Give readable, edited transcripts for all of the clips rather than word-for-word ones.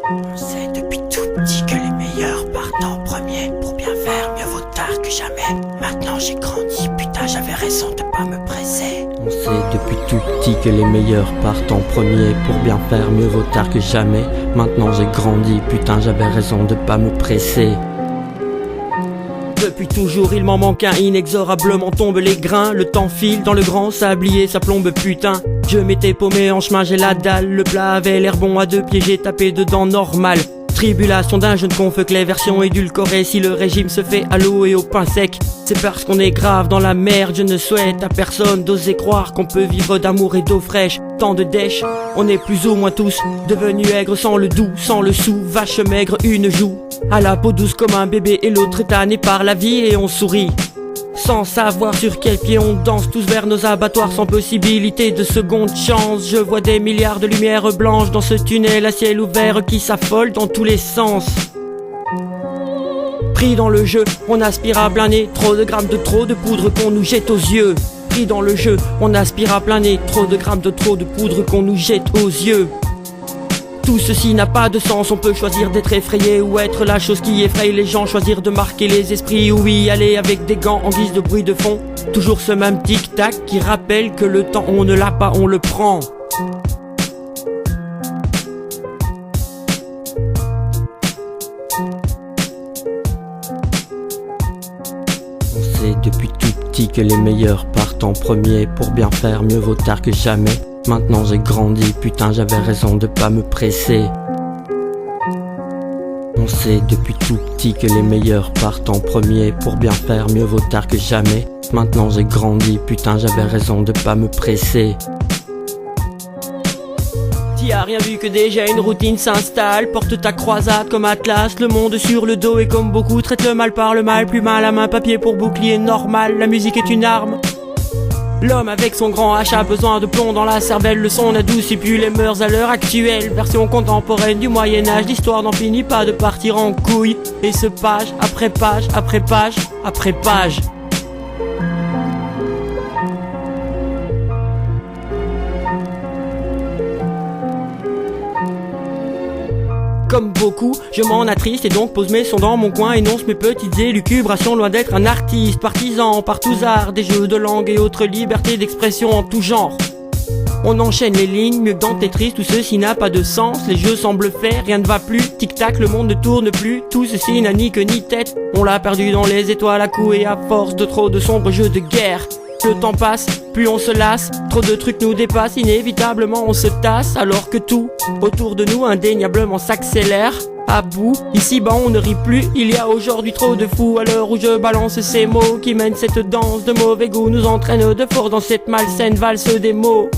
On sait depuis tout petit que les meilleurs partent en premier. Pour bien faire, mieux vaut tard que jamais. Maintenant j'ai grandi, putain j'avais raison de pas me presser. On sait depuis tout petit que les meilleurs partent en premier. Pour bien faire, mieux vaut tard que jamais. Maintenant j'ai grandi, putain j'avais raison de pas me presser. Depuis toujours il m'en manque un, inexorablement tombent les grains. Le temps file dans le grand sablier, ça plombe putain. Je m'étais paumé en chemin, j'ai la dalle. Le plat avait l'air bon à 2 pieds, j'ai tapé dedans normal. Tribulation d'un jeune con, que les versions édulcorées. Si le régime se fait à l'eau et au pain sec, c'est parce qu'on est grave dans la merde. Je ne souhaite à personne d'oser croire qu'on peut vivre d'amour et d'eau fraîche. Tant de dèche, on est plus ou moins tous devenus aigres sans le doux, sans le sou. Vache maigre, une joue à la peau douce comme un bébé et l'autre est tanné par la vie et on sourit. Sans savoir sur quel pied on danse, tous vers nos abattoirs sans possibilité de seconde chance. Je vois des milliards de lumières blanches dans ce tunnel à ciel ouvert qui s'affole dans tous les sens. Pris dans le jeu, on aspire à plein nez, trop de grammes de trop de poudre qu'on nous jette aux yeux. Pris dans le jeu, on aspire à plein nez, trop de grammes de trop de poudre qu'on nous jette aux yeux. Tout ceci n'a pas de sens, on peut choisir d'être effrayé ou être la chose qui effraie les gens, choisir de marquer les esprits ou y aller avec des gants en guise de bruit de fond. Toujours ce même tic-tac qui rappelle que le temps on ne l'a pas, on le prend. On sait depuis tout petit que les meilleurs partent en premier. Pour bien faire, mieux vaut tard que jamais. Maintenant j'ai grandi, putain j'avais raison de pas me presser. On sait depuis tout petit que les meilleurs partent en premier. Pour bien faire, mieux vaut tard que jamais. Maintenant j'ai grandi, putain j'avais raison de pas me presser. T'y as rien vu que déjà une routine s'installe. Porte ta croisade comme Atlas, le monde sur le dos. Et comme beaucoup traite le mal par le mal, plus mal à main papier pour bouclier normal. La musique est une arme. L'homme avec son grand H a besoin de plomb dans la cervelle. Le son n'adoucit plus les mœurs à l'heure actuelle. Version contemporaine du Moyen-Âge, l'histoire n'en finit pas de partir en couille. Et ce page après page après page après page. Comme beaucoup, je m'en attriste et donc pose mes sons dans mon coin. Énonce mes petites élucubrations, loin d'être un artiste partisan par tous arts, des jeux de langue et autres libertés d'expression en tout genre. On enchaîne les lignes, mieux que dans Tetris, tout ceci n'a pas de sens. Les jeux semblent faire, rien ne va plus, tic-tac, le monde ne tourne plus. Tout ceci n'a ni queue ni tête, on l'a perdu dans les étoiles à coups et à force de trop de sombres jeux de guerre. Le temps passe, plus on se lasse, trop de trucs nous dépassent, inévitablement on se tasse. Alors que tout, autour de nous, indéniablement s'accélère. À bout, ici-bas on ne rit plus, il y a aujourd'hui trop de fous. À l'heure où je balance ces mots qui mènent cette danse de mauvais goût, nous entraînent de force dans cette malsaine valse des mots.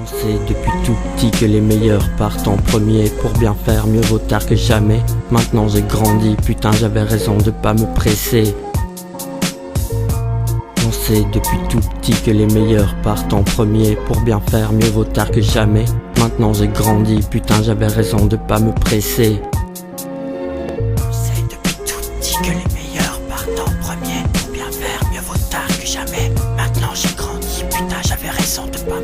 On sait depuis tout petit que les meilleurs partent en premier. Pour bien faire, mieux vaut tard que jamais. Maintenant j'ai grandi, putain j'avais raison de pas me presser. On sait depuis tout petit que les meilleurs partent en premier. Pour bien faire, mieux vaut tard que jamais. Maintenant j'ai grandi, putain j'avais raison de pas me presser. On sait depuis tout petit que les meilleurs partent en premier. Pour bien faire, mieux vaut tard que jamais. Maintenant j'ai grandi, putain j'avais raison de pas